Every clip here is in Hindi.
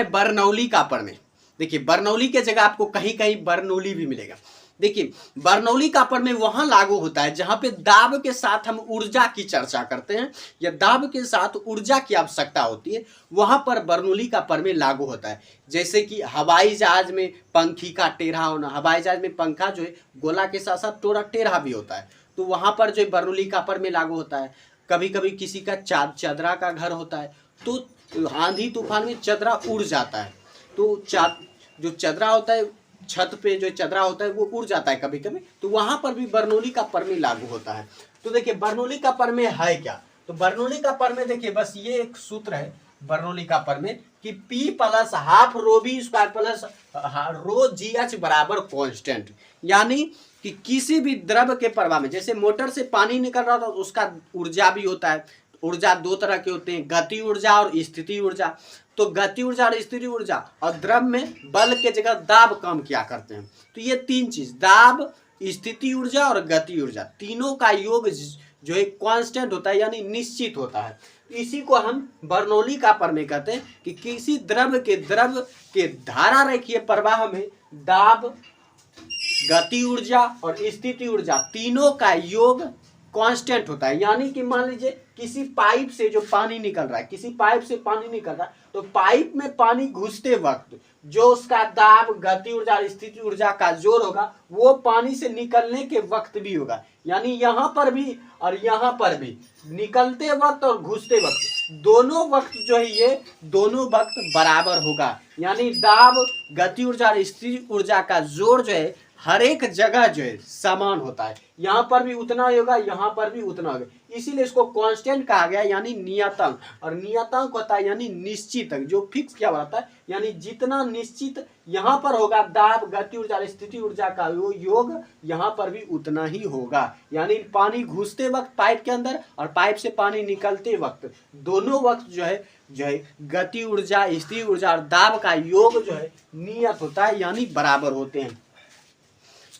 बर्नौली का प्रमेय। देखिए बर्नौली के जगह आपको कहीं कहीं बर्नौली भी मिलेगा। देखिए बर्नौली का प्रमेय वहां लागू होता है जहां पे दाब के साथ हम ऊर्जा की चर्चा करते हैं या दाब के साथ ऊर्जा की आवश्यकता होती है, वहां पर बर्नौली का प्रमेय लागू होता है। जैसे कि हवाई जहाज में पंखी का टेढ़ा होना, हवाई जहाज में पंखा जो है गोला के साथ साथ थोड़ा टेढ़ा भी होता है, तो वहां पर जो बर्नौली का प्रमेय लागू होता है। कभी कभी किसी का चदरा का घर होता है तो आंधी तूफान में चदरा उड़ जाता है, तो जो चदरा होता है, छत पे जो चदरा होता है वो उड़ जाता है कभी कभी, तो वहां पर भी बर्नौली का प्रमेय लागू होता है। तो देखिए बर्नौली का प्रमेय है क्या, तो बर्नौली का प्रमेय देखिए बस ये एक सूत्र है बर्नौली का प्रमेय कि P plus half rho b square plus rho g h बराबर कॉन्स्टेंट। यानी कि किसी भी द्रव के प्रवाह में, जैसे मोटर से पानी निकल रहा था तो उसका ऊर्जा भी होता है। ऊर्जा दो तरह के होते हैं, गति ऊर्जा और स्थिति ऊर्जा। तो गति ऊर्जा और स्थिति ऊर्जा और द्रव में बल के जगह दाब कम किया करते हैं। तो ये तीन चीज, दाब, स्थिति ऊर्जा और गति ऊर्जा, तीनों का योग जो है कांस्टेंट होता है यानी निश्चित होता है। इसी को हम बर्नौली का प्रमेय कहते हैं कि किसी द्रव के धारा रेखीय प्रवाह में दाब, गति ऊर्जा और स्थिति ऊर्जा तीनों का योग कांस्टेंट होता है। यानी कि मान लीजिए किसी पाइप से जो पानी निकल रहा है, किसी पाइप से पानी निकल रहा है, तो पाइप में पानी घुसते वक्त जो उसका दाब, गति ऊर्जा और स्थिति ऊर्जा का जोड़ होगा वो पानी से निकलने के वक्त भी होगा। यानी यहाँ पर भी और यहाँ पर भी, निकलते वक्त और घुसते वक्त, दोनों वक्त जो है ये दोनों वक्त बराबर होगा। यानी दाब, गति ऊर्जा और स्थिति ऊर्जा का जोड़ जो है हर एक जगह जो है समान होता है। यहाँ पर भी उतना होगा, यहाँ पर भी उतना होगा, इसीलिए इसको कांस्टेंट कहा गया यानी नियतांक। और नियतांक होता है यानी निश्चित, जो फिक्स किया हुआ होता है, यानी जितना निश्चित यहाँ पर होगा दाब, गति ऊर्जा और स्थिति ऊर्जा का योग यहाँ पर भी उतना ही होगा। यानी पानी घुसते वक्त पाइप के अंदर और पाइप से पानी निकलते वक्त दोनों वक्त जो है गति ऊर्जा, स्थिति ऊर्जा और दाब का योग जो है नियत होता है यानी बराबर होते हैं।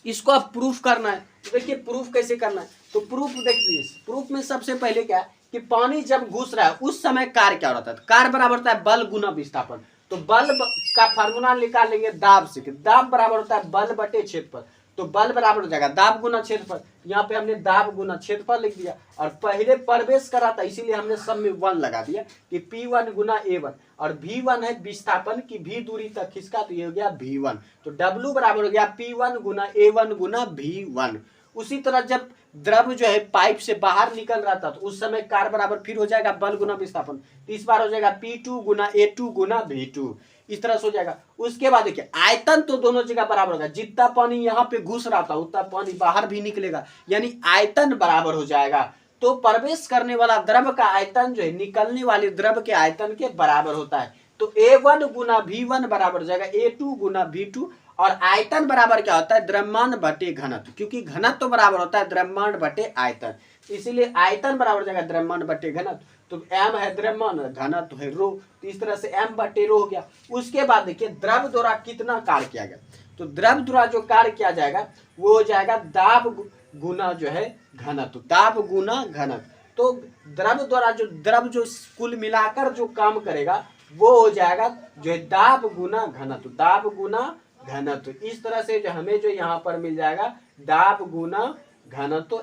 इसको अब प्रूफ करना है, तो देखिए प्रूफ कैसे करना है, तो प्रूफ देखिए, प्रूफ में सबसे पहले क्या है कि पानी जब घुस रहा है उस समय कार्य क्या होता है, कार्य बराबर होता है बल गुना विस्थापन। तो बल का फार्मूला निकालेंगे दाब से, दाब बराबर होता है बल बटे क्षेत्रफल, तो बल बराबर हो जाएगा दाब गुना क्षेत्रफल। यहाँ पे हमने दाब गुना क्षेत्रफल लिख दिया और पहले प्रवेश करा था इसीलिए हमने सब में 1 लगा दिया कि P1 गुना A1, और V1 है विस्थापन की V दूरी तक खिसका, तो ये हो गया V1। तो W बराबर हो गया P1 गुना A1 गुना V1। उसी तरह जब द्रव जो है पाइप से बाहर निकल रहा था तो उस समय कार्य बराबर फिर हो जाएगा बल गुना विस्थापन, तो इस बार हो जाएगा P2 गुना A2 गुना V2, इस तरह से हो जाएगा। उसके बाद देखिए आयतन तो दोनों जगह बराबर होगा, जितना पानी यहाँ पे घुस रहा था उतना पानी बाहर भी निकलेगा, यानी आयतन बराबर हो जाएगा। तो प्रवेश करने वाला द्रव का आयतन जो है निकलने वाले द्रव के आयतन के बराबर होता है। तो A1 गुना V1 बराबर हो जाएगा A2 गुना V2, और आयतन बराबर क्या होता है द्रव्यमान बटे घनत्व, क्योंकि घनत्व तो बराबर होता है द्रव्यमान बटे आयतन, इसीलिए आयतन बराबर हो जाएगा द्रव्यमान बटे घनत्व। तो m है द्रव्यमान, घनत्व है रो, तो इस तरह से m बटे रो हो गया। उसके बाद देखिए द्रव द्वारा कितना कार्य किया गया, तो द्रव द्वारा जो कार्य किया जाएगा वो हो जाएगा दाब गुना जो है घनत्व, दाब गुना घनत्व। तो द्रव द्वारा द्रव जो कुल मिलाकर जो काम करेगा वो हो जाएगा जो है दाब गुना घनत्व, दाब गुना घनत्व। इस तरह से जो हमें जो यहाँ पर मिल जाएगा दाब गुना घनत्व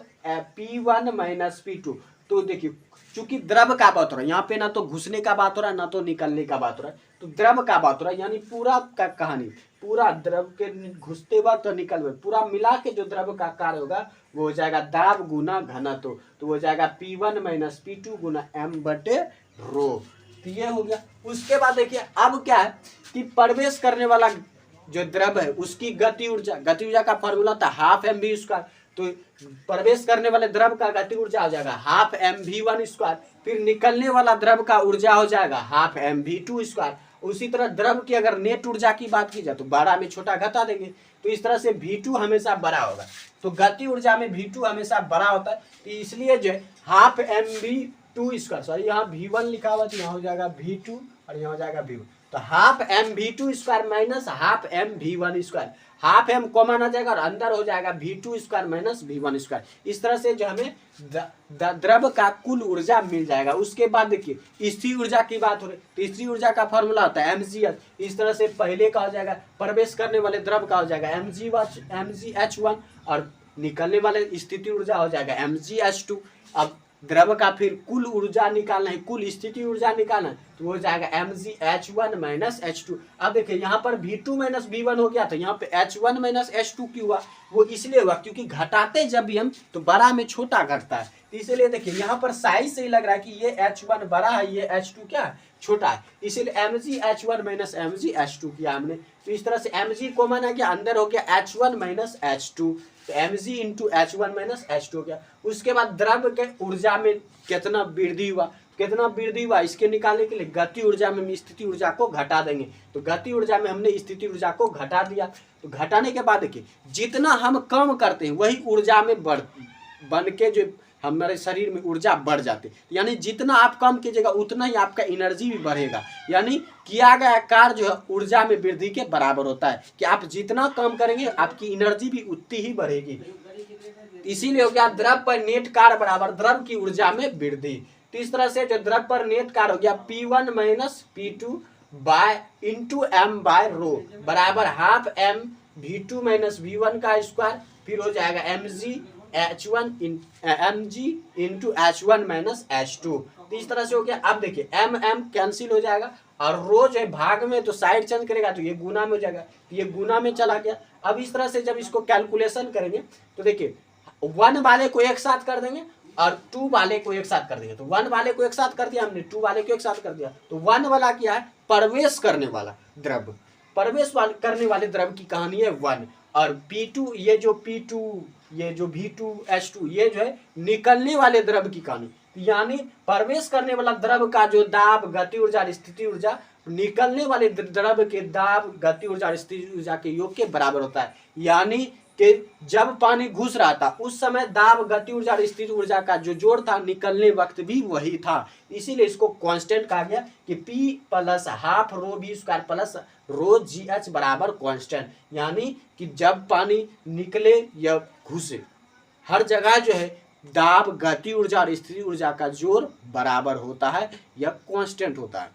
P1 माइनस P2। तो देखिए चूंकि द्रव का बात हो रहा है यहाँ पे, ना तो घुसने का बात हो रहा है ना तो निकलने का बात हो रहा है, तो द्रव का बात हो रहा है, यानी पूरा का कहानी, पूरा द्रव के घुसते वक्त और निकल वक्त पूरा मिला के जो द्रव का कार्य होगा वो हो जाएगा दाब गुना घनत्व, तो हो जाएगा P1 माइनस P2 गुना m बटे रो। तो ये हो गया। उसके बाद देखिए अब क्या है कि प्रवेश करने वाला जो द्रव है उसकी गति ऊर्जा का फॉर्मूला था हाफ mv स्क्वायर, तो प्रवेश करने वाले द्रव का गति ऊर्जा हो जाएगा हाफ mv1 स्क्वायर, फिर निकलने वाला द्रव का ऊर्जा हो जाएगा हाफ mv2 स्क्वायर। उसी तरह द्रव की अगर नेट ऊर्जा की बात की जाए तो बड़ा में छोटा घटा देंगे, तो इस तरह से V2 हमेशा बड़ा होगा, तो गति ऊर्जा में V2 हमेशा बड़ा होता है, तो इसलिए जो है हाफ mv2 स्क्वायर, सॉरी यहाँ V1 लिखा हुआ तो यहाँ हो जाएगा V2 और यहाँ हो जाएगा V1, तो तो half m v two square minus half m v one square, half m common आ जाएगा और अंदर हो जाएगा v two square minus v one square. इस तरह से जो हमें द्रव का कुल ऊर्जा मिल जाएगा। उसके बाद देखिए स्थिर ऊर्जा की बात हो रही, तो स्थिर ऊर्जा का फॉर्मूला होता है mgh। इस तरह से पहले का हो जाएगा प्रवेश करने वाले द्रव का हो जाएगा mgh1 और निकलने वाले स्थिति ऊर्जा हो जाएगा mgh2। अब द्रव का फिर कुल ऊर्जा निकालना है, कुल स्थिति ऊर्जा निकालना है, तो हो जाएगा mgh1 माइनस h2। अब देखिए यहाँ पर v2 माइनस v1 हो गया था, यहाँ पे h1 माइनस h2 क्यों हुआ? वो इसलिए हुआ क्योंकि घटाते जब भी हम तो बड़ा में छोटा घटता है, तो इसलिए देखिए यहाँ पर साइज से ही लग रहा है कि ये h1 बड़ा है, ये h2 क्या है? छोटा है, इसीलिए mgh1 माइनस mgh2 किया हमने। तो इस तरह से mg कॉमन है क्या, अंदर हो गया h1 माइनस h2, तो mg into h1 minus h2 हो गया। उसके बाद द्रव के ऊर्जा में कितना वृद्धि हुआ, कितना वृद्धि हुआ इसके निकालने के लिए गति ऊर्जा में हम स्थिति ऊर्जा को घटा देंगे। तो गति ऊर्जा में हमने स्थिति ऊर्जा को घटा दिया, तो घटाने के बाद देखिए जितना हम कम करते हैं वही ऊर्जा में बन के जो हमारे शरीर में ऊर्जा बढ़ जाती है। यानी जितना आप कम कीजिएगा उतना ही आपका एनर्जी भी बढ़ेगा, यानी किया गया कार्य जो है ऊर्जा में वृद्धि के बराबर होता है कि आप जितना कम करेंगे आपकी एनर्जी भी उतनी ही बढ़ेगी। इसीलिए हो गया द्रव पर नेट कार्य बराबर द्रव की ऊर्जा में वृद्धि। तो इस तरह से जो द्रव पर नेट कार्य हो गया P1 माइनस P2 by into m by rho बराबर हाफ एम V2 माइनस V1 का स्क्वायर, फिर हो जाएगा mg into h1 minus h2। तो इस तरह से हो गया। अब देखिए एम कैंसिल हो जाएगा और रो जो है भाग में तो साइड चेंज करेगा तो ये गुना में हो जाएगा, तो ये गुना में चला गया। अब इस तरह से जब इसको कैलकुलेशन करेंगे तो देखिए 1 वाले को एक साथ कर देंगे और 2 वाले को एक साथ कर देंगे। तो 1 वाले को एक साथ कर दिया हमने, 2 वाले को एक साथ कर दिया। तो 1 वाला क्या है, प्रवेश करने वाला द्रव, प्रवेश करने वाले द्रव की कहानी है 1, और P2 ये जो V2H2 ये जो है निकलने वाले द्रव की कहानी। यानी प्रवेश करने वाला द्रव का जो दाब, गति ऊर्जा और स्थिति ऊर्जा निकलने वाले द्रव के दाब, गति ऊर्जा और स्थिति ऊर्जा के योग के बराबर होता है। यानी कि जब पानी घुस रहा था उस समय दाब, गति ऊर्जा और स्थिति ऊर्जा का जो जोड़ था निकलने वक्त भी वही था। इसीलिए इसको कांस्टेंट कहा गया कि P plus half rho b square plus rho g h बराबर कांस्टेंट। यानी कि जब पानी निकले या घुसे हर जगह जो है दाब, गति ऊर्जा और स्थिति ऊर्जा का जोड़ बराबर होता है, यह कांस्टेंट होता है।